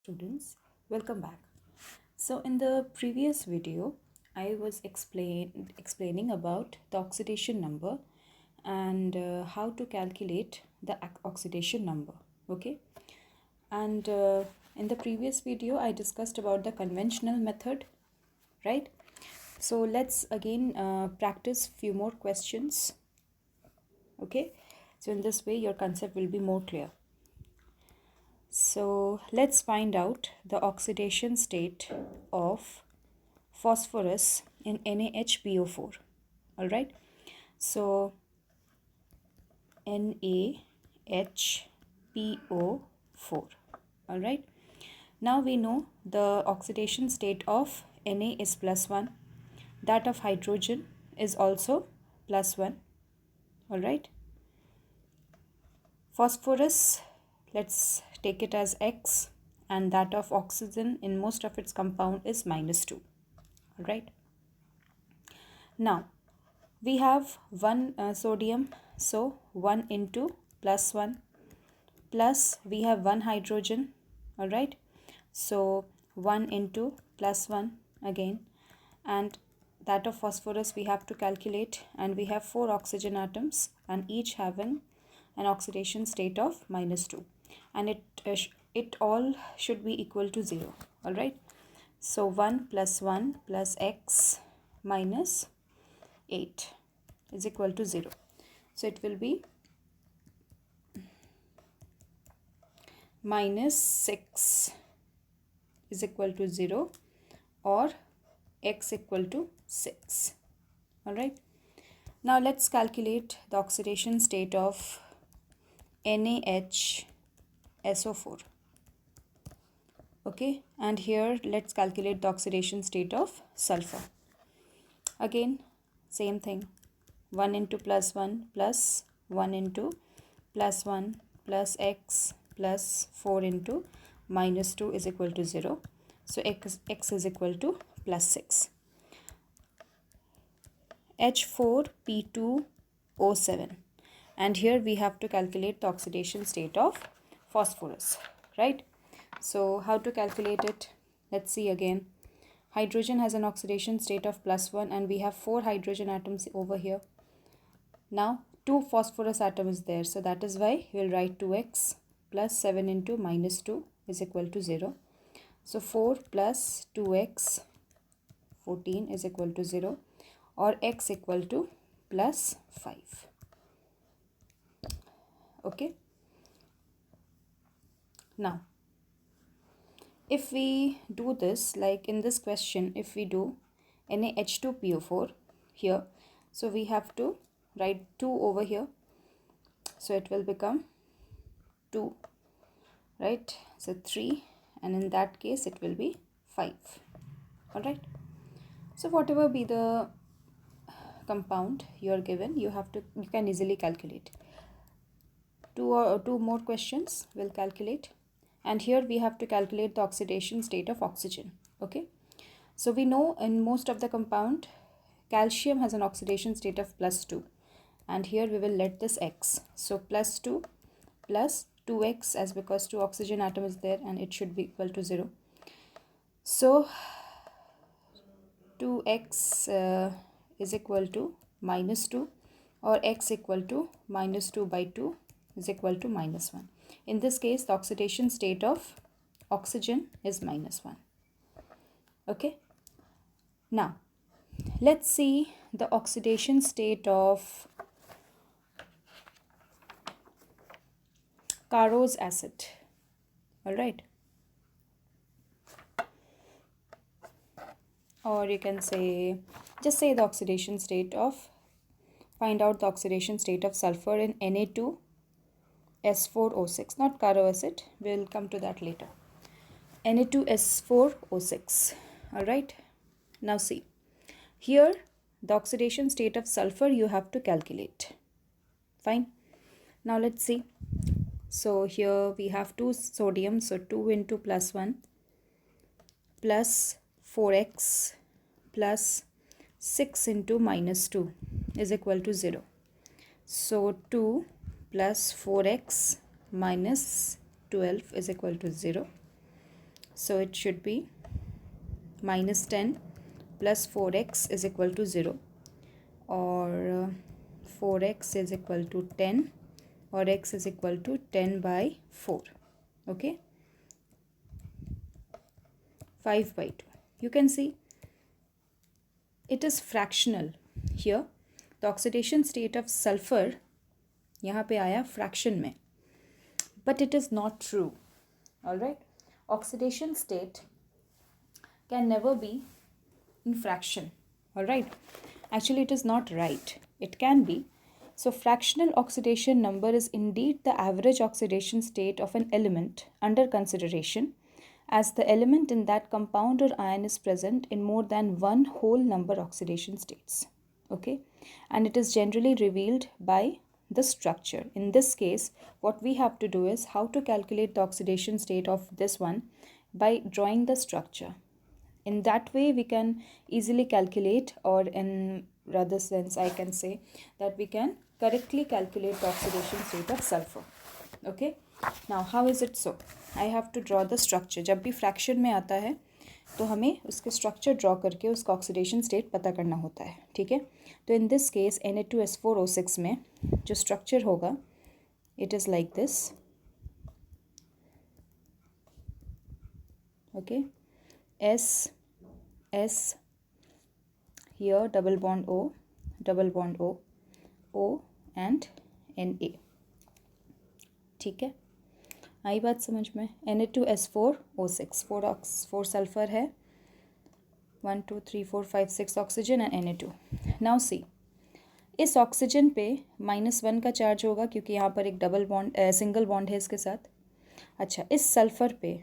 students, welcome back. So in the previous video I was explaining about the oxidation number and how to calculate the oxidation number. Okay, and in the previous video I discussed about the conventional method, right? So let's again practice few more questions. Okay, so in this way your concept will be more clear. So let's find out the oxidation state of phosphorus in NaHPO4. All right. So NaHPO4. All right. Now we know the oxidation state of Na is +1. That of hydrogen is also +1. All right. Phosphorus, let's take it as X, and that of oxygen in most of its compound is -2. All right. Now we have one sodium, so 1 into +1, plus we have one hydrogen. All right, so 1 into +1 again, and that of phosphorus we have to calculate, and we have 4 oxygen atoms and each having an oxidation state of -2, and it all should be equal to 0. All right, so 1 plus 1 plus x minus 8 is equal to 0. So it will be -6 is equal to 0, or x equal to 6. All right, now let's calculate the oxidation state of NaHSO4. Okay, and here let's calculate the oxidation state of sulfur. Again, same thing, 1 into +1 plus 1 into +1 plus x plus 4 into -2 is equal to 0. So x is equal to +6. H4P2O7, and here we have to calculate the oxidation state of phosphorus, right? So how to calculate it? Let's see again. Hydrogen has an oxidation state of +1, and we have 4 hydrogen atoms over here. Now 2 phosphorus atom is there, so that is why we'll write 2x plus 7 into -2 is equal to 0. So 4 plus 2x 14 is equal to 0, or x equal to +5. Okay, now if we do this, like in this question, if we do NaH2PO4 here, so we have to write 2 over here, so it will become 2, right? So 3, and in that case it will be 5. All right, so whatever be the compound you are given, you can easily calculate. Two more questions will calculate, and here we have to calculate the oxidation state of oxygen. Okay, so we know in most of the compound calcium has an oxidation state of +2, and here we will let this x, so +2 plus 2x, as because 2 oxygen atom is there and it should be equal to 0. So 2x is equal to -2, or x equal to -2 by 2 is equal to -1. In this case, the oxidation state of oxygen is -1. Okay, now let's see the oxidation state of Carose acid. All right, or you can say, just say the oxidation state of, find out the oxidation state of sulfur in Na2S4O6, not Caro acid, we'll come to that later. Na2S4O6. All right, now see, here the oxidation state of sulfur you have to calculate. Fine, now let's see. So here we have 2 sodium, so 2 into +1 plus 4x plus 6 into -2 is equal to 0. So 2 plus 4x minus 12 is equal to 0. So it should be minus 10 plus 4x is equal to 0, or 4x is equal to 10, or x is equal to 10 by 4. Okay, 5 by 2. You can see it is fractional here. The oxidation state of sulfur यहाँ पे आया fraction में, but it is not true. All right, oxidation state can never be in fraction. All right, actually it is not right. It can be. So fractional oxidation number is indeed the average oxidation state of an element under consideration, as the element in that compound or ion is present in more than one whole number oxidation states. Okay, and it is generally revealed by the structure. In this case, what we have to do is how to calculate the oxidation state of this one by drawing the structure. In that way, we can easily calculate, or in rather sense, I can say that we can correctly calculate the oxidation state of sulfur. Okay, now how is it so? I have to draw the structure. जब भी fraction में आता है तो हमें उसके structure draw करके उसका oxidation state पता करना होता है. ठीक है, तो in this case Na2S4O6 में जो structure होगा, it is like this. Okay, S here, double bond O, O and Na. ठीक है, आई बात समझ में. Na2S4O6, 4 सल्फर है, 1 2 3 4 5 6 oxygen and Na2. Now see, इस ऑक्सीजन पे -1 का चार्ज होगा क्योंकि यहाँ पर एक डबल बॉन्ड सिंगल बॉन्ड है इसके साथ. अच्छा, इस सल्फ़र पे,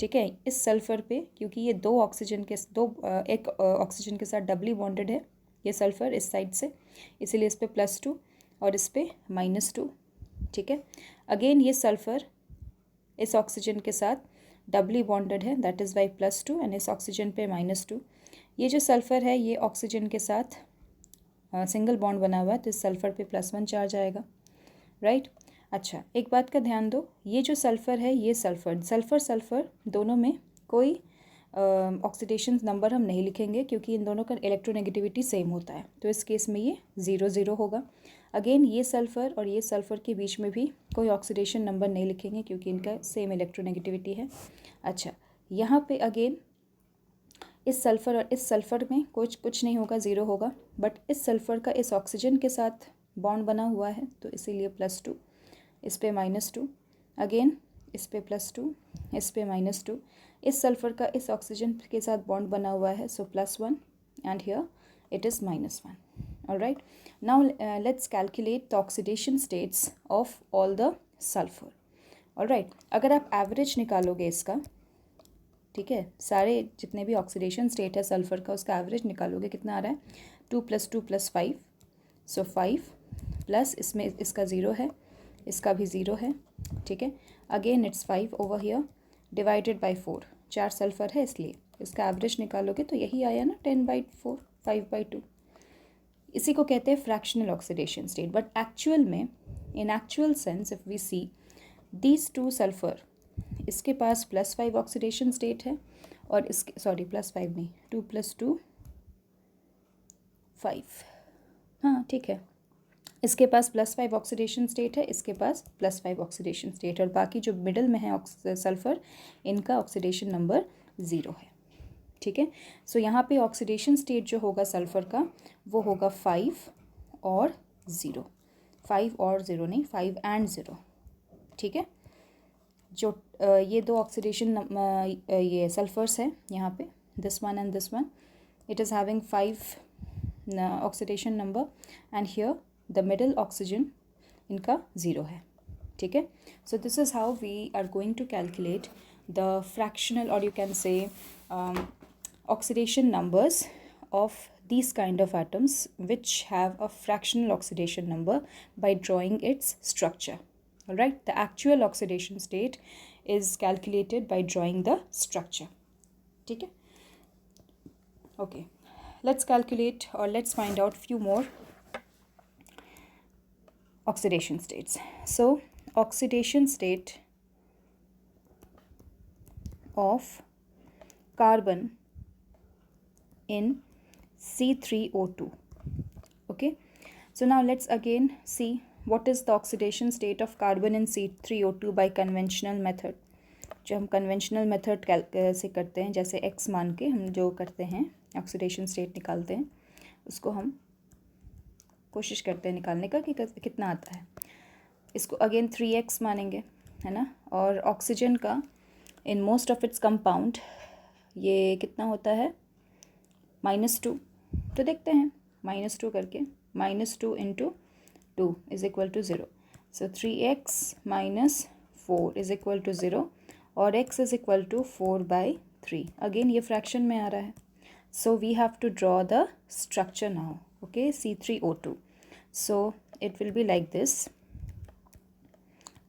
ठीक है, इस सल्फ़र पे क्योंकि ये एक ऑक्सीजन के साथ डबली बॉन्डेड है ये सल्फ़र इस साइड से, इसीलिए इस पे +2 और इस पे -2. ठीक है, अगेन ये सल्फ़र इस ऑक्सीजन के साथ डबली बॉन्डेड है, दैट इज़ वाई +2, एंड इस ऑक्सीजन पे -2. ये जो सल्फ़र है ये ऑक्सीजन के साथ सिंगल बॉन्ड बना हुआ है, तो इस सल्फ़र पे +1 चार्ज आएगा. राइट. अच्छा, एक बात का ध्यान दो, ये जो सल्फ़र है ये सल्फ़र दोनों में कोई ऑक्सीडेशन नंबर हम नहीं लिखेंगे क्योंकि इन दोनों का इलेक्ट्रोनेगेटिविटी सेम होता है, तो इस केस में ये 0 0 होगा. अगेन ये सल्फ़र और ये सल्फ़र के बीच में भी कोई ऑक्सीडेशन नंबर नहीं लिखेंगे क्योंकि इनका सेम इलेक्ट्रोनेगेटिविटी है. अच्छा, यहाँ पे अगेन इस सल्फ़र और इस सल्फ़र में कुछ नहीं होगा, 0 होगा, बट इस सल्फ़र का इस ऑक्सीजन के साथ बॉन्ड बना हुआ है तो इसीलिए +2, इस पे -2, अगेन इस पे +2, इस पे -2. इस सल्फ़र का इस ऑक्सीजन के साथ बॉन्ड बना हुआ है, सो +1 and here it is -1. Alright, now let's calculate the oxidation states of all the sulphur. Alright, अगर आप एवरेज निकालोगे इसका, ठीक है, सारे जितने भी ऑक्सीडेशन स्टेट है सल्फ़र का उसका एवरेज निकालोगे, कितना आ रहा है, 2 + 2 + 5, सो 5 प्लस इसमें इसका 0 है, इसका भी 0 है. ठीक है, again it's 5 over here divided by 4, 4 sulphur है इसलिए इसका एवरेज निकालोगे तो यही आया ना, 10/4, 5/2. इसी को कहते हैं fractional oxidation state. But actual में, in actual sense, if we see these 2 sulphur, इसके पास +5 ऑक्सीडेशन स्टेट है और इसके +5 नहीं, 2 + 2 5, हाँ ठीक है, इसके पास +5 ऑक्सीडेशन स्टेट है, इसके पास +5 ऑक्सीडेशन स्टेट, और बाकी जो मिडल में है सल्फ़र, इनका ऑक्सीडेशन नंबर 0 है. ठीक है, सो यहाँ पे ऑक्सीडेशन स्टेट जो होगा सल्फ़र का वो होगा 5 और 0, 5 और 0 नहीं, 5 एंड 0. ठीक है, जो ये दो ऑक्सीडेशन ये सल्फ़र्स है यहाँ पे, this one and this one, it is having 5 oxidation number and here the middle oxygen इनका 0 है. ठीक है, so this is how we are going to calculate the fractional, और you can say oxidation numbers of these kind of atoms which have a fractional oxidation number by drawing its structure. All right, the actual oxidation state is calculated by drawing the structure. ठीक है, okay, let's calculate or let's find out few more oxidation states. So oxidation state of carbon in C3O2. Okay, so now let's again see what is the oxidation state of carbon in C3O2 by conventional method. जो हम conventional method से करते हैं, जैसे x मान के हम जो करते हैं ऑक्सीडेशन स्टेट निकालते हैं, उसको हम कोशिश करते हैं निकालने का कि कितना आता है. इसको अगेन 3x मानेंगे, है ना. और ऑक्सीजन का in most of its compound ये कितना होता है, -2. तो देखते हैं -2 करके, -2 × 2 is equal to 0. So 3x - 4 is equal to 0 और x is equal to 4/3. Again ये फ्रैक्शन में आ रहा है. So we have to draw the structure now. Okay, C3O2. So it will be like this,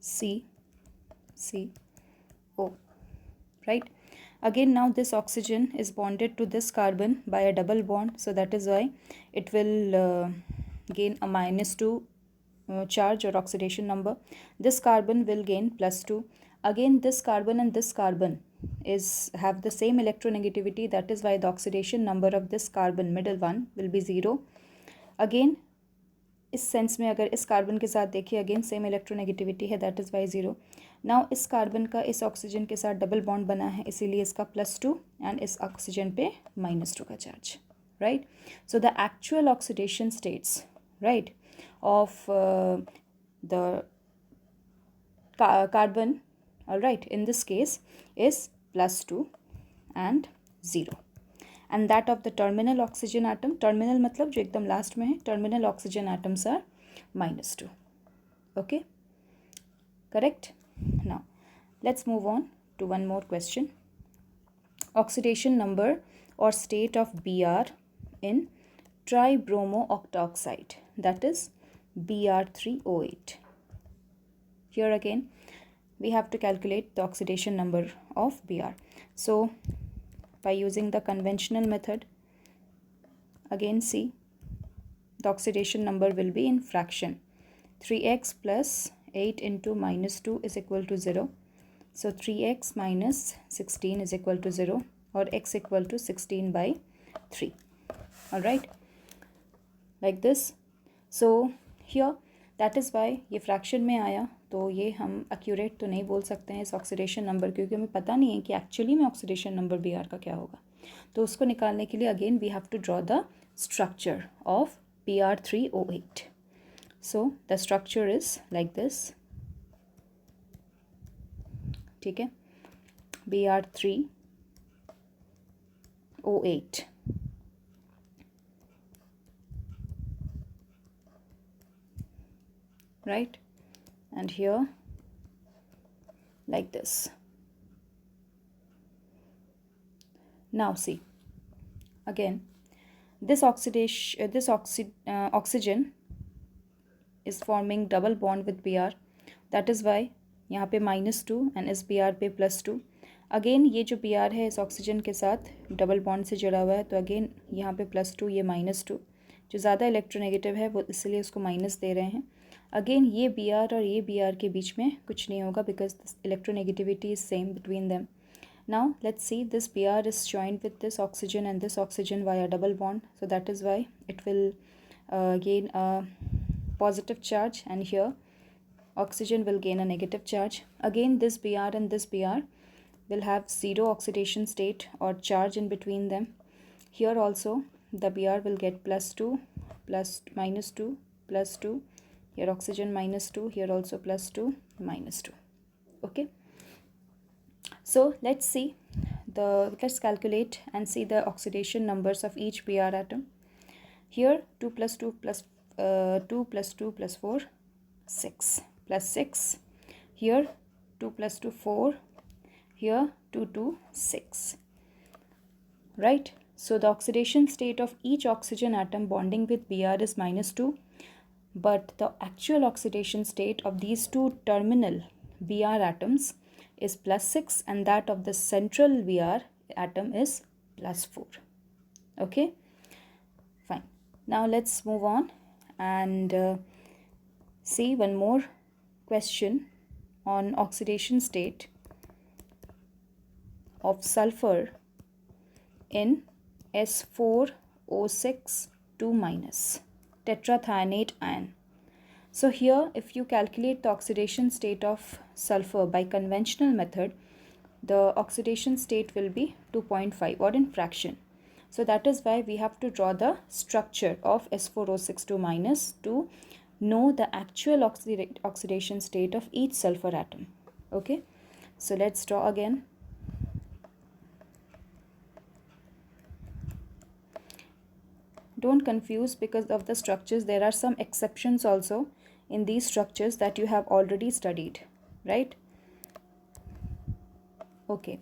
CCO, right? Again, now this oxygen is bonded to this carbon by a double bond, so that is why it will gain a -2 charge or oxidation number. This carbon will gain +2. Again, this carbon and this carbon have the same electronegativity, that is why the oxidation number of this carbon, middle one, will be 0. Again, इस sense में अगर इस carbon के साथ देखिए, again same electronegativity है, that is why 0. Now इस carbon का इस ऑक्सीजन के साथ डबल बॉन्ड बना है, इसीलिए इसका +2 एंड इस ऑक्सीजन पे -2 का charge, right. So the actual oxidation states, right, of the carbon, right, in this case is +2 and 0. And that of the terminal oxygen atom, terminal मतलब जो एकदम लास्ट में है, terminal oxygen atoms are -2. Okay, correct. Now let's move on to one more question. Oxidation number or state of Br in tribromo octoxide, that is Br3O8. Here again we have to calculate the oxidation number of Br. So by using the conventional method, again see, the oxidation number will be in fraction. 3x plus 8 into -2 is equal to 0. So 3x minus 16 is equal to 0 or x equal to 16/3. Alright, like this. So here that is why ये fraction में आया, तो ये हम accurate तो नहीं बोल सकते हैं इस ऑक्सीडेशन नंबर, क्योंकि हमें पता नहीं है कि एक्चुअली में ऑक्सीडेशन नंबर Br का क्या होगा. तो उसको निकालने के लिए again we have to draw the structure of Br3O8. So the structure is like this, ठीक है. Br3O8, right, and here like this. Now see, again this oxygen is forming double bond with Br, that is why यहाँ पे -2 and इस Br पे +2. Again ये जो Br है इस ऑक्सीजन के साथ डबल बॉन्ड से जुड़ा हुआ है, तो अगेन यहाँ पे +2, ये -2. जो ज़्यादा इलेक्ट्रोनेगेटिव है वो इसलिए उसको माइनस दे रहे हैं. अगेन ये Br और ये Br के बीच में कुछ नहीं होगा, because electronegativity is same between them. Now let's see, this Br is joined with this oxygen and this oxygen via double bond, so that is why it will gain a positive charge, and here oxygen will gain a negative charge. Again this Br and this Br will have 0 oxidation state or charge in between them. Here also the Br will get +2 plus -2 +2, here oxygen -2, here also +2 -2. Okay, so let's calculate and see the oxidation numbers of each Br atom. Here 2 plus 2 plus 2 plus 2 plus 4, 6 plus 6. Here 2 plus 2, 4. Here 2 2 6. Right, so the oxidation state of each oxygen atom bonding with Br is -2, but the actual oxidation state of these two terminal Br atoms is +6, and that of the central Br atom is +4. Okay, fine. Now let's move on and see one more question on oxidation state of sulfur in S4O6 2 minus tetrathionate ion. So here, if you calculate the oxidation state of sulfur by conventional method, the oxidation state will be 2.5 or in fraction. So that is why we have to draw the structure of S4O62 minus to know the actual oxidation state of each sulfur atom. Okay, so let's draw again. Don't confuse because of the structures. There are some exceptions also in these structures that you have already studied, right? Okay,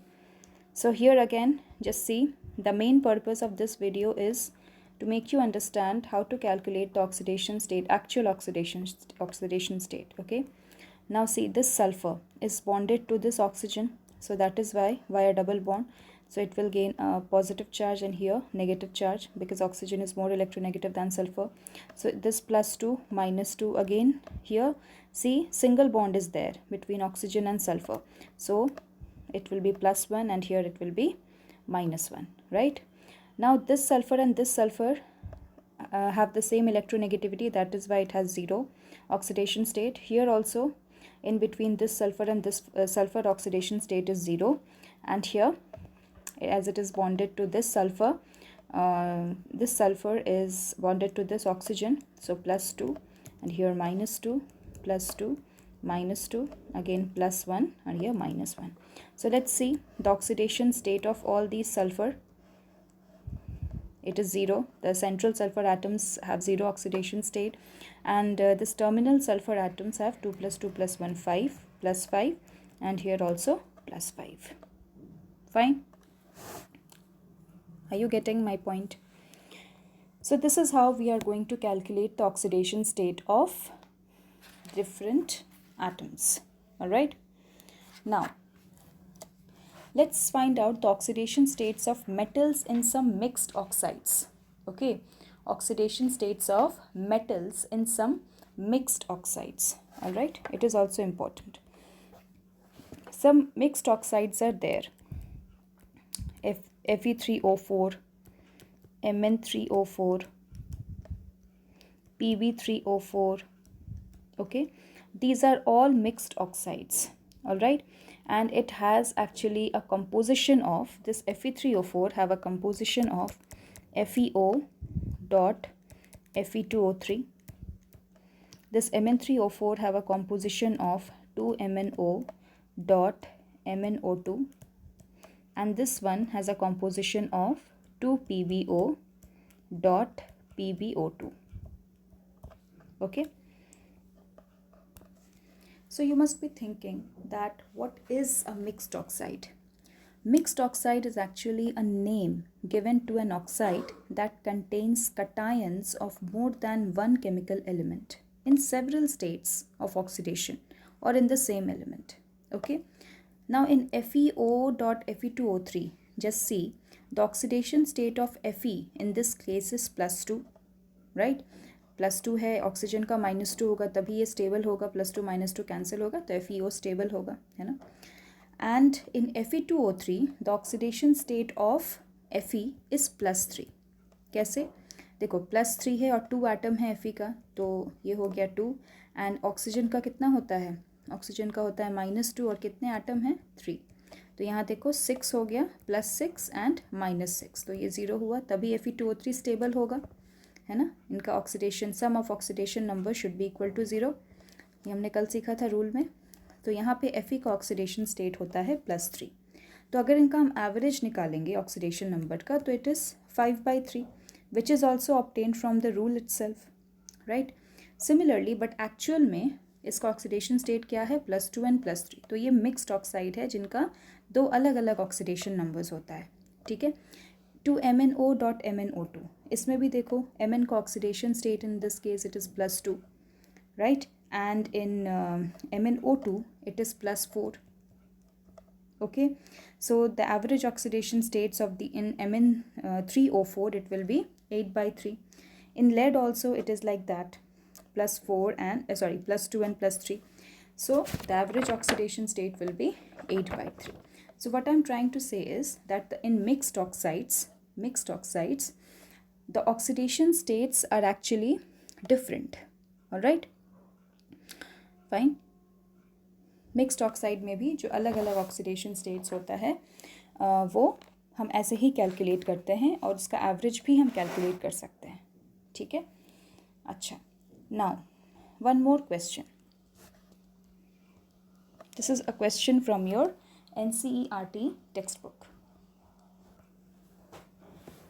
so here again, just see, the main purpose of this video is to make you understand how to calculate the oxidation state, actual oxidation state. Okay, now see, this sulfur is bonded to this oxygen, so that is why via double bond, so it will gain a positive charge and here negative charge because oxygen is more electronegative than sulfur. So this +2 -2 again here, see, single bond is there between oxygen and sulfur, so it will be +1 and here it will be -1, right? Now this sulfur and this sulfur have the same electronegativity, that is why it has 0 oxidation state. Here also in between this sulfur and this sulfur, oxidation state is 0, and here as it is bonded to this sulfur is bonded to this oxygen, so +2 and here -2, +2, -2, again +1 and here -1. So let's see the oxidation state of all these sulfur. It is 0. The central sulfur atoms have 0 oxidation state, and this terminal sulfur atoms have 2 + 2 + 1 5 +5, and here also +5. Fine. Are you getting my point? So this is how we are going to calculate the oxidation state of different atoms. All right. Now let's find out the oxidation states of metals in some mixed oxides. Okay, oxidation states of metals in some mixed oxides. All right, it is also important. Some mixed oxides are there. Fe3O4, Mn3O4, Pb3O4. Okay, these are all mixed oxides. All right, and it has actually a composition of, this Fe3O4 have a composition of FeO dot Fe2O3. This Mn3O4 have a composition of 2MnO dot MnO2, and this one has a composition of 2PbO dot PbO2. Okay, so you must be thinking that what is a mixed oxide? Mixed oxide is actually a name given to an oxide that contains cations of more than one chemical element in several states of oxidation or in the same element. Okay, now in FeO.Fe2O3, just see, the oxidation state of Fe in this case is +2, right? +2 है, oxygen का -2 होगा तभी ये stable होगा, +2 -2 cancel होगा तो FeO stable होगा, है ना? And in Fe2O3 the oxidation state of Fe is +3. कैसे? देखो +3 है और 2 एटम है Fe का, तो ये हो गया 2, एंड ऑक्सीजन का कितना होता है? ऑक्सीजन का होता है -2 और कितने एटम हैं? 3. तो यहाँ देखो 6 हो गया, +6 एंड -6, तो ये 0 हुआ, तभी Fe2O3 स्टेबल होगा, है ना? इनका oxidation, sum of oxidation number should be equal to 0. ये हमने कल सीखा था रूल में. तो यहाँ पे Fe का ऑक्सीडेशन स्टेट होता है +3. तो अगर इनका हम एवरेज निकालेंगे ऑक्सीडेशन नंबर का, तो it is 5/3, which is also obtained from the rule itself, right? Similarly but actual में इसका ऑक्सीडेशन स्टेट क्या है? +2 एंड +3. तो ये मिक्स्ड ऑक्साइड है जिनका 2 अलग अलग ऑक्सीडेशन नंबर्स होता है, ठीक है? 2MnO.MnO2, इसमें भी देखो Mn का oxidation state in this case it is +2, right? And in MnO2 it is +4. Okay, so the average oxidation states of the in Mn3O4 it will be 8/3. In lead also it is like that, +4 and +2 and +3. So the average oxidation state will be 8/3. So what I'm trying to say is that in mixed oxides, the oxidation states are actually different. All right, fine. Mixed oxide में भी जो अलग अलग oxidation states होता है वो हम ऐसे ही कैलकुलेट करते हैं और उसका एवरेज भी हम कैलकुलेट कर सकते हैं. ठीक है. अच्छा, now one more question. This is a question from your NCERT textbook.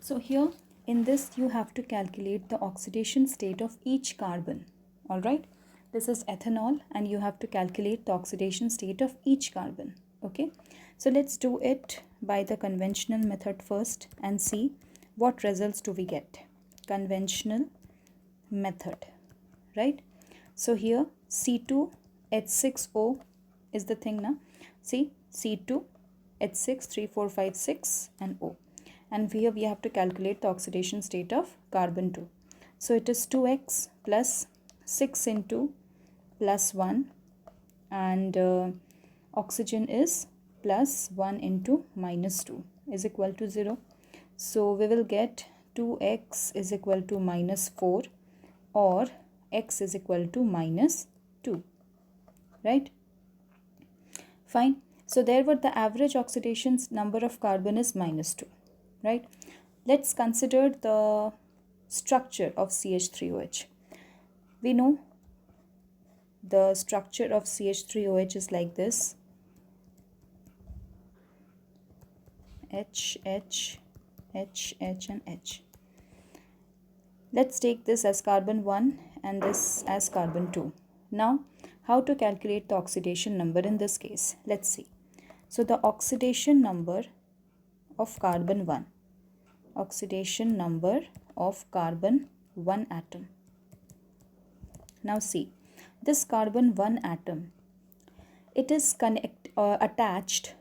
So here in this you have to calculate the oxidation state of each carbon. All right, this is ethanol and you have to calculate the oxidation state of each carbon. Okay, so let's do it by the conventional method first and see what results do we get. Conventional method, right? So here C2H6O is the thing now. See, C2H6 3 4 5 6 and O, and here we have to calculate the oxidation state of carbon 2. So it is 2x plus 6 into plus 1 and oxygen is plus 1 into minus 2 is equal to 0. So we will get 2x is equal to minus 4 or x is equal to minus 2, right? Fine. So therefore the average oxidation number of carbon is minus 2, right? Let's consider the structure of CH3OH. We know the structure of CH3OH is like this. H, H, H, H and H. Let's take this as carbon 1 and this as carbon 2. Now, how to calculate the oxidation number in this case? Let's see. So the oxidation number of carbon 1. Oxidation number of carbon 1 atom. Now see, this carbon 1 atom, it is attached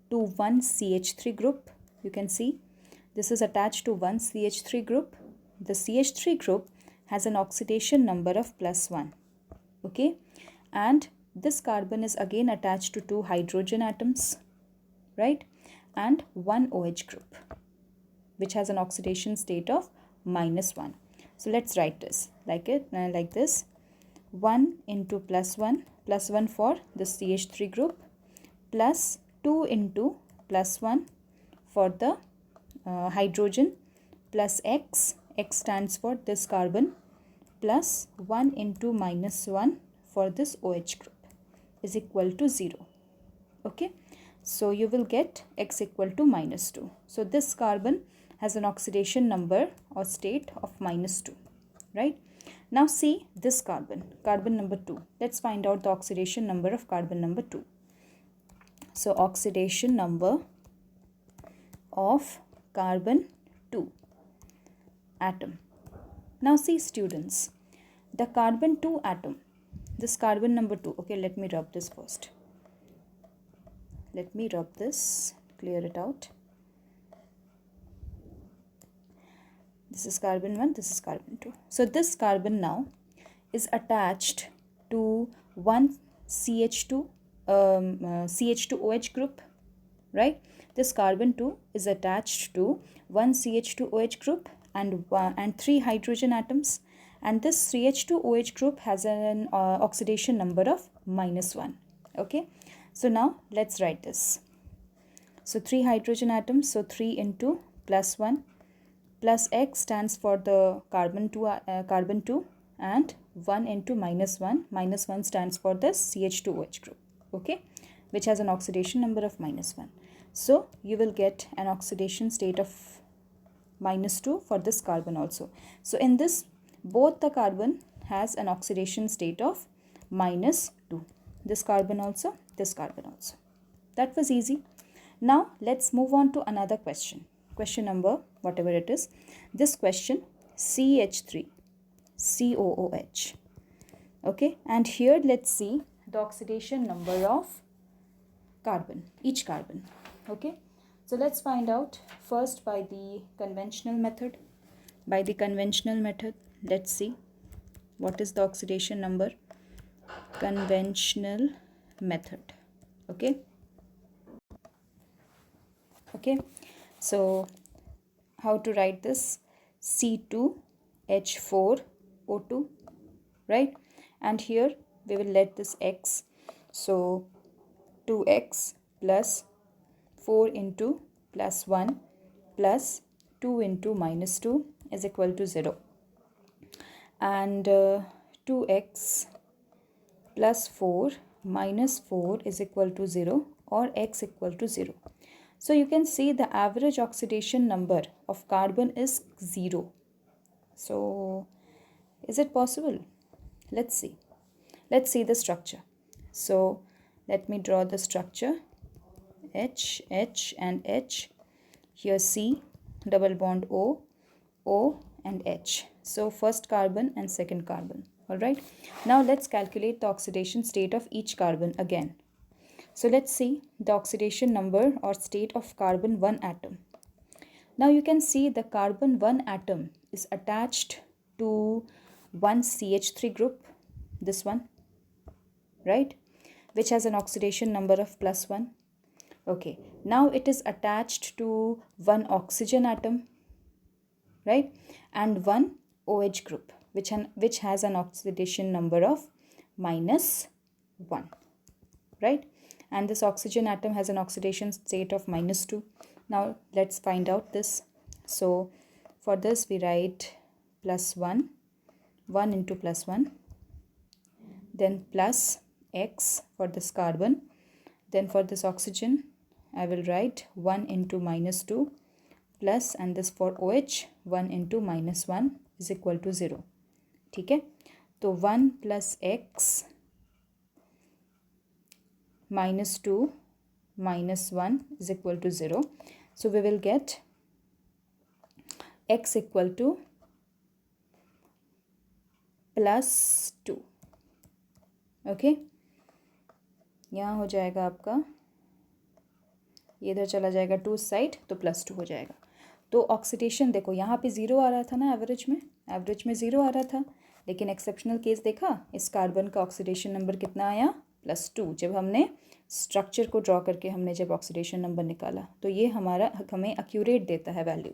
to one CH3 group. You can see this is attached to one CH3 group. The CH3 group has an oxidation number of plus 1. Okay, and this carbon is again attached to two hydrogen atoms, right, and one OH group which has an oxidation state of minus 1. So let's write this like this. 1 into plus 1 for the CH3 group, plus 2 into plus 1 for the hydrogen, plus x stands for this carbon, plus 1 into minus 1 for this OH group is equal to 0. Okay, so you will get x equal to minus 2. So this carbon has an oxidation number or state of minus 2, right? Now see this carbon number 2. Let's find out the oxidation number of carbon number 2. So oxidation number of carbon 2 atom. Now see students, the carbon 2 atom, this carbon number 2. Okay, let me rub this first. Let me rub this, clear it out. This is carbon 1, this is carbon 2. So this carbon now is attached to one CH2OH group, right? This carbon 2 is attached to one CH2OH group and 3 hydrogen atoms, and this CH2OH group has an oxidation number of minus 1. Okay, so now let's write this. So 3 hydrogen atoms, so 3 into plus 1, plus x stands for the carbon 2 and 1 into minus 1 stands for the CH2OH group, okay, which has an oxidation number of minus 1. So you will get an oxidation state of minus 2 for this carbon also. So in this, both the carbon has an oxidation state of minus 2. This carbon also, this carbon also. That was easy. Now let's move on to another question. Question number whatever it is. This question, CH3COOH. Okay, and here let's see the oxidation number of carbon, each carbon. Okay, so let's find out first by the conventional method. By the conventional method, let's see what is the oxidation number. Conventional method. Okay, Okay, so how to write this? C2H4O2, right? And here we will let this x, so 2x plus 4 into plus 1 plus 2 into minus 2 is equal to 0, and 2x plus 4 minus 4 is equal to 0, or x equal to 0. So you can see the average oxidation number of carbon is 0. So is it possible? Let's see. Let's see the structure. So let me draw the structure. H, H and H. Here C, double bond O, O and H. So first carbon and second carbon. Alright. Now let's calculate the oxidation state of each carbon again. So let's see the oxidation number or state of carbon 1 atom. Now you can see the carbon 1 atom is attached to one CH3 group, this one, right, which has an oxidation number of +1. Okay, now it is attached to one oxygen atom, right, and one OH group which has an oxidation number of -1, right, and this oxygen atom has an oxidation state of -2. Now let's find out this. So for this we write +1, 1 into +1, then plus x for this carbon, then for this oxygen I will write 1 into -2 plus, and this for OH 1 into -1 is equal to 0. ठीक है, तो 1 plus x -2 -1 is equal to 0. So we will get x equal to +2. Okay, यहाँ हो जाएगा आपका, ये इधर चला जाएगा 2 साइड, तो +2 हो जाएगा. तो ऑक्सीडेशन देखो यहाँ पे 0 आ रहा था ना, एवरेज में 0 आ रहा था, लेकिन एक्सेप्शनल केस देखा, इस कार्बन का ऑक्सीडेशन नंबर कितना आया? +2. जब हमने स्ट्रक्चर को ड्रॉ करके हमने जब ऑक्सीडेशन नंबर निकाला, तो ये हमें एक्यूरेट देता है वैल्यू.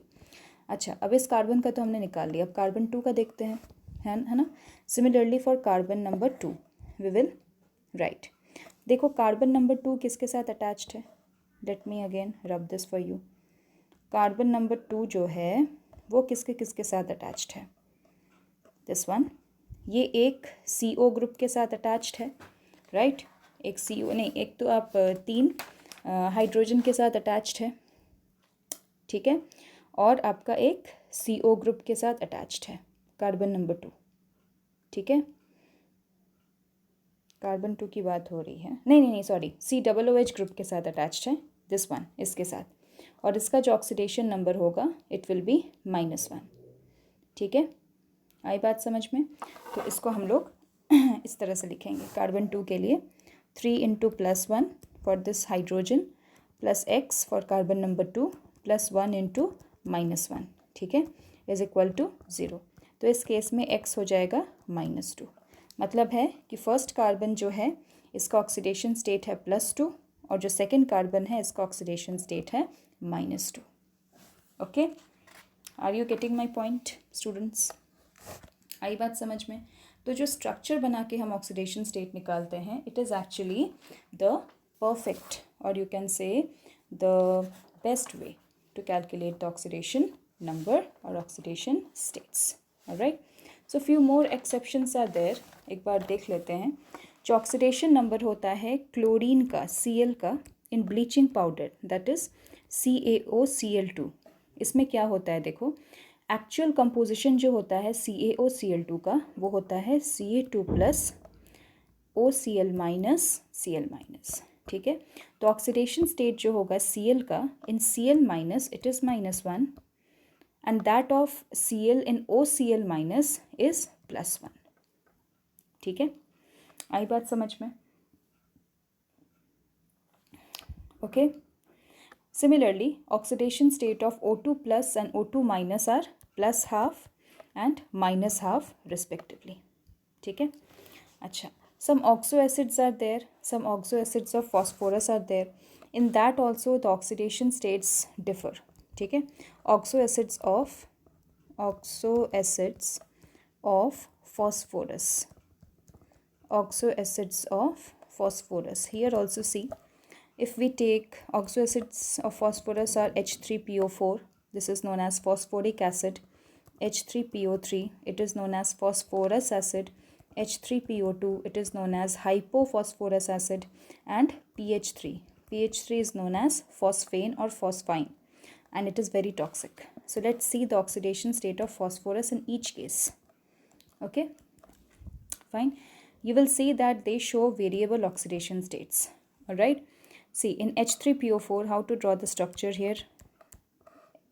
अच्छा, अब इस कार्बन का तो हमने निकाल लिया, अब कार्बन 2 का देखते हैं, है ना. Similarly for carbon number 2 we will write. देखो कार्बन नंबर 2 किसके साथ अटैच्ड है? Let me again rub this for you. Carbon number 2 जो है वो किसके साथ अटैच्ड है? This one. ये एक CO ग्रुप के साथ अटैच्ड है, राइट. एक CO नहीं, एक तो आप 3 हाइड्रोजन के साथ अटैच्ड है, ठीक है, और आपका एक CO ग्रुप के साथ अटैच्ड है कार्बन नंबर 2, ठीक है. कार्बन 2 की बात हो रही है, नहीं सॉरी, COOH ग्रुप के साथ अटैच्ड है, दिस वन, इसके साथ, और इसका जो ऑक्सीडेशन नंबर होगा इट विल बी -1. ठीक है, आई बात समझ में? तो इसको हम लोग इस तरह से लिखेंगे. कार्बन 2 के लिए 3 into +1 for this hydrogen plus x for carbon number 2 plus 1 into -1, ठीक है, इज इक्वल टू 0. तो इस केस में x हो जाएगा -2. मतलब है कि फर्स्ट कार्बन जो है इसका ऑक्सीडेशन स्टेट है +2, और जो सेकंड कार्बन है इसका ऑक्सीडेशन स्टेट है -2. Okay, are you getting my point students? आई बात समझ में? तो जो स्ट्रक्चर बना के हम ऑक्सीडेशन स्टेट निकालते हैं, it is actually the perfect, और you can say the best way to calculate the oxidation number और oxidation states. Alright, so few more exceptions are there. एक बार देख लेते हैं. जो ऑक्सीडेशन नंबर होता है क्लोरीन का, Cl का, in bleaching powder, that is CaOCl2. इसमें क्या होता है देखो, एक्चुअल कंपोजिशन जो होता है CaOCl2 का वो होता है Ca2 plus OCl minus Cl minus. ठीक है, तो ऑक्सीडेशन स्टेट जो होगा Cl का इन Cl minus it is -1, and that of Cl in OCl minus is +1. ठीक है, आई बात समझ में? Okay. Similarly, oxidation state of O2 plus and O2 minus are +½ and -½ respectively. ठीक है. अच्छा, some oxo acids are there, some oxo acids of phosphorus are there. in that also the oxidation states differ. ठीक है, oxo acids of phosphorus, oxo acids of phosphorus. Here also see, if we take oxo acids of phosphorus are H3PO4, this is known as phosphoric acid. H3PO3, it is known as phosphorus acid. H3PO2, it is known as hypophosphorus acid. And PH3 is known as phosphane or phosphine, and it is very toxic. So let's see the oxidation state of phosphorus in each case. Okay, fine. You will see that they show variable oxidation states. All right, see in H3PO4, how to draw the structure here.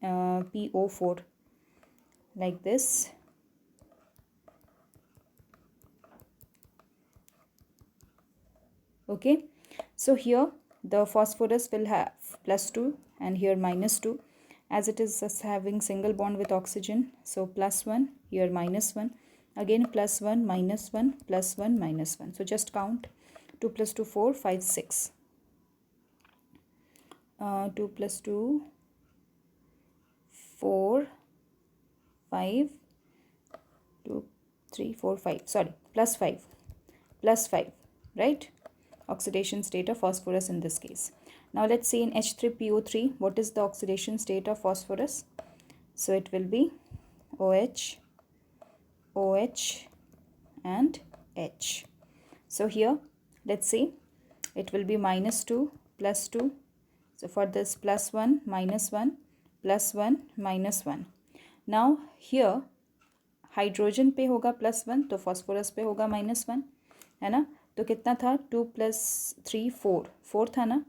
PO4 like this. Okay, so here the phosphorus will have +2 and here -2, as it is just having single bond with oxygen. So +1, here -1, again +1, -1, +1, -1. So just count. 2 + 2 4 5 6. 2 + 2 4 5 2 3 4 5, sorry, +5, right? Oxidation state of phosphorus in this case. Now let's see in H3PO3, what is the oxidation state of phosphorus? So it will be OH, OH and H. So here let's see, it will be -2 +2. So for this +1 -1 +1 -1. Now here hydrogen पे होगा +1 तो phosphorus पे होगा -1, है ना? तो कितना था, 2 + 3 4 था ना,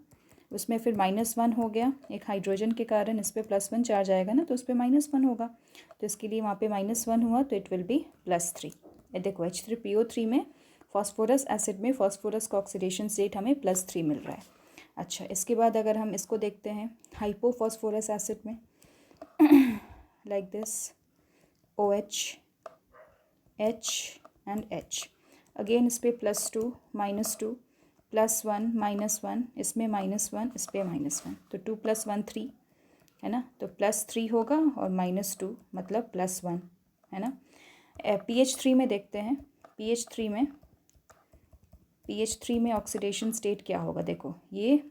उसमें फिर -1 हो गया एक हाइड्रोजन के कारण, इस पर +1 चार्ज आएगा ना, तो उस पर -1 होगा, तो इसके लिए वहाँ पे -1 हुआ, तो इट विल बी +3. ये देखो H3PO3 में फॉस्फोरस एसिड में फॉस्फोरस का ऑक्सीडेशन स्टेट हमें +3 मिल रहा है. अच्छा, इसके बाद अगर हम इसको देखते हैं हाइपोफॉस्फोरस एसिड में, like this OH, H and H. Again इस पर +2 -2 +1 -1, इसमें -1, इस पर -1, तो 2 + 1 3, है ना, तो +3 होगा और -2 मतलब +1, है ना. PH3 में देखते हैं, PH3 में ऑक्सीडेशन स्टेट क्या होगा. देखो ये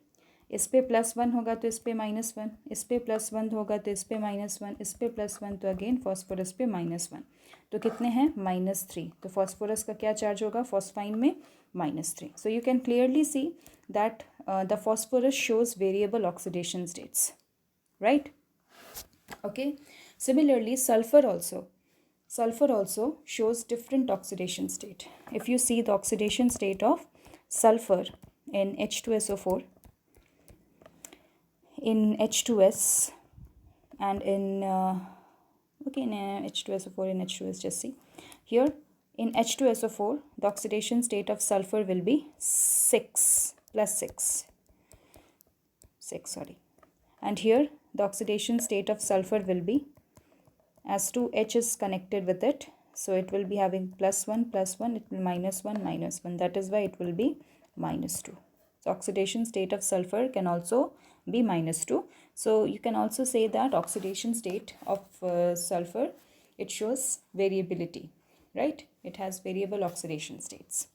इस पे +1 होगा तो इस पे -1, इस पे +1 होगा तो इस पे -1, इस पे +1 तो अगेन फॉस्फोरस पे -1, तो कितने हैं, -3. तो फॉस्फोरस का क्या चार्ज होगा फॉस्फाइन में, -3. So you can clearly see that the phosphorus shows variable oxidation states, right. Okay, similarly sulfur also shows different oxidation state. If you see the oxidation state of sulfur in H2SO4, in H2S and in in H2SO4, in H2S, just see here in H2SO4 the oxidation state of sulfur will be 6 +6, sorry, and here the oxidation state of sulfur will be, as 2H is connected with it, so it will be having +1 +1, it will -1 -1, that is why it will be -2. So oxidation state of sulfur can also be -2. So you can also say that oxidation state of sulfur, it shows variability, right? It has variable oxidation states.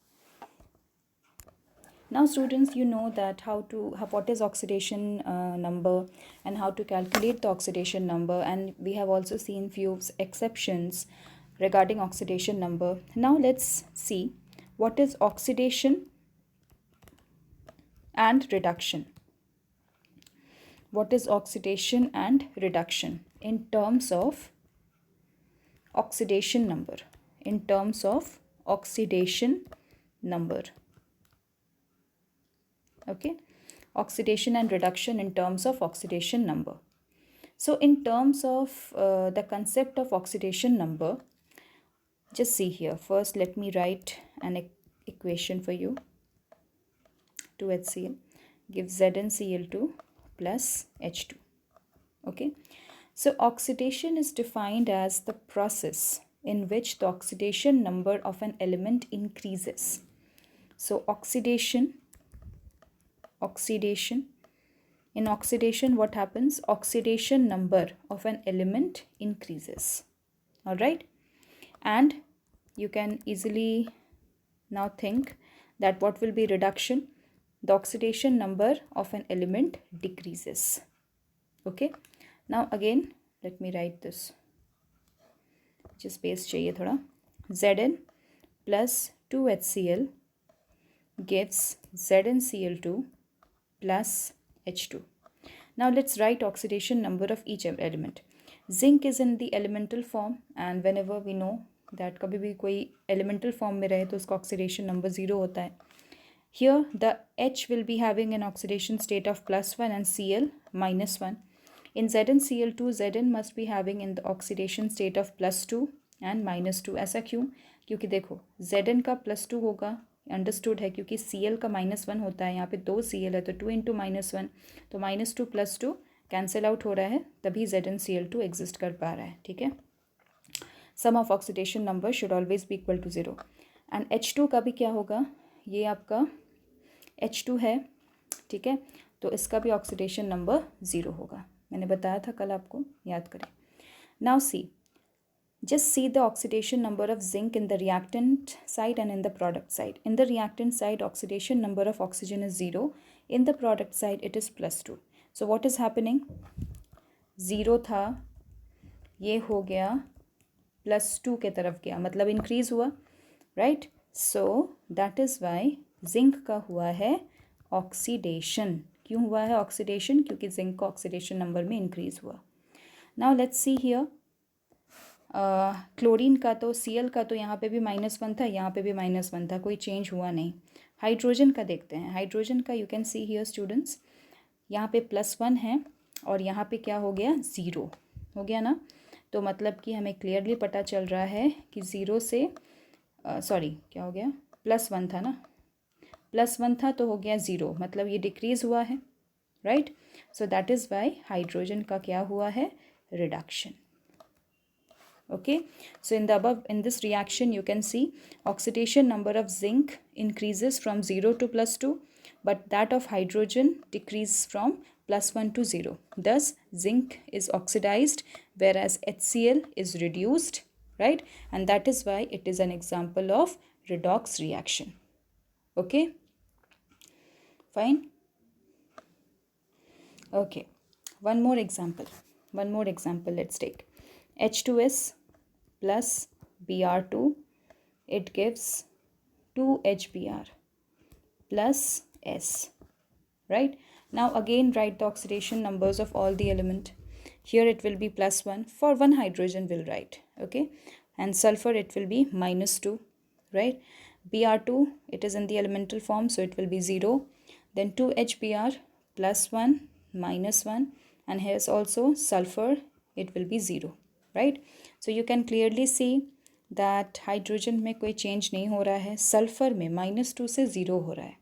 Now students, you know that what is oxidation number and how to calculate the oxidation number, and we have also seen few exceptions regarding oxidation number. Now let's see what is oxidation and reduction. What is oxidation and reduction in terms of oxidation number? In terms of oxidation number. Okay, oxidation and reduction in terms of oxidation number. So in terms of the concept of oxidation number, just see here. First let me write an equation for you. 2HCl gives ZnCl2 plus H2. Okay, so oxidation is defined as the process in which the oxidation number of an element increases. So oxidation In oxidation, what happens? Oxidation number of an element increases. All right. And you can easily now think that what will be reduction? The oxidation number of an element decreases. Okay. Now again, let me write this. Just space चाहिए थोड़ा. Zn plus 2HCl gives ZnCl2 plus H2. Now let's write oxidation number of each element. Zinc is in the elemental form, and whenever we know that कभी भी कोई elemental form में रहे तो उसका oxidation number 0 होता है. Here the H will be having an oxidation state of +1 and Cl -1. In ZnCl2, Zn must be having in the oxidation state of +2 and -2. ऐसा क्यों? क्योंकि देखो Zn का +2 होगा, अंडरस्टूड है, क्योंकि Cl का -1 होता है. यहाँ पे 2 Cl है तो 2 × -1, तो -2 + 2 कैंसिल आउट हो रहा है, तभी ZnCl2 एग्जिस्ट कर पा रहा है. ठीक है. Sum of oxidation number should always be equal to 0. And H2 का भी क्या होगा? ये आपका H2 है. ठीक है. तो इसका भी ऑक्सीडेशन नंबर 0 होगा. मैंने बताया था कल आपको, याद करें. Now see, just see the oxidation number of zinc in the reactant side and in the product side. In the reactant side, oxidation number of oxygen is 0. In the product side, it is +2. So what is happening? 0 था, ये हो गया +2 के तरफ गया, मतलब increase हुआ, right. So that is why zinc का हुआ है ऑक्सीडेशन. क्यों हुआ है ऑक्सीडेशन? क्योंकि जिंक का ऑक्सीडेशन नंबर में इंक्रीज हुआ. Now let's see here. Chlorine का तो Cl का तो यहाँ पे भी -1 था, यहाँ पे भी -1 था, कोई चेंज हुआ नहीं. हाइड्रोजन का देखते हैं. हाइड्रोजन का you can see here students, यहाँ पे +1 है और यहाँ पे क्या हो गया? 0 हो गया ना. तो मतलब कि हमें क्लियरली पता चल रहा है कि 0 से क्या हो गया? +1 था ना, +1 था तो हो गया 0, मतलब ये डिक्रीज़ हुआ है, right. So that is why hydrogen का क्या हुआ है? Reduction. Okay, so in this reaction you can see oxidation number of zinc increases from 0 to +2, but that of hydrogen decreases from +1 to 0. Thus zinc is oxidized whereas HCl is reduced, right? And that is why it is an example of redox reaction. Okay, fine. Okay, one more example let's take. H2S plus Br2, it gives 2HBr plus S, right. Now again write the oxidation numbers of all the element. Here it will be +1 for one hydrogen will write, okay, and sulfur it will be -2, right. Br2 it is in the elemental form, so it will be 0. Then 2HBr +1 -1, and here's also sulfur, it will be 0, right. So you can clearly see that hydrogen में कोई change नहीं हो रहा है, sulphur में -2 से 0 हो रहा है.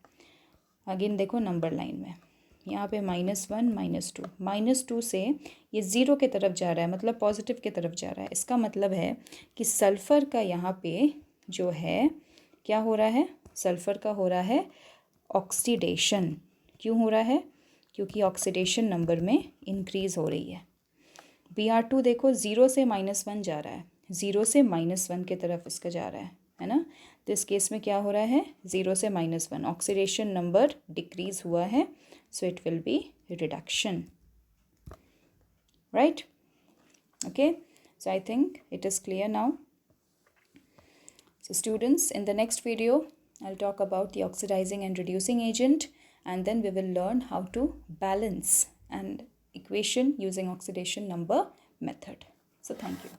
अगेन देखो नंबर लाइन में यहाँ पे -1 -2 से ये 0 के तरफ जा रहा है, मतलब पॉजिटिव के तरफ जा रहा है. इसका मतलब है कि सल्फ़र का यहाँ पे जो है क्या हो रहा है? सल्फ़र का हो रहा है ऑक्सीडेशन. क्यों हो रहा है? क्योंकि ऑक्सीडेशन नंबर में इंक्रीज़ हो रही है. Br2 देखो 0 से -1 जा रहा है, 0 से -1 के तरफ इसका जा रहा है ना. तो इस केस में क्या हो रहा है? 0 से -1, ऑक्सीडेशन नंबर डिक्रीज हुआ है, सो it will be reduction, right. Okay, so I think it is clear now. So students, in the next video I'll talk about the oxidizing and reducing agent, and then we will learn how to balance an equation using oxidation number method. So thank you.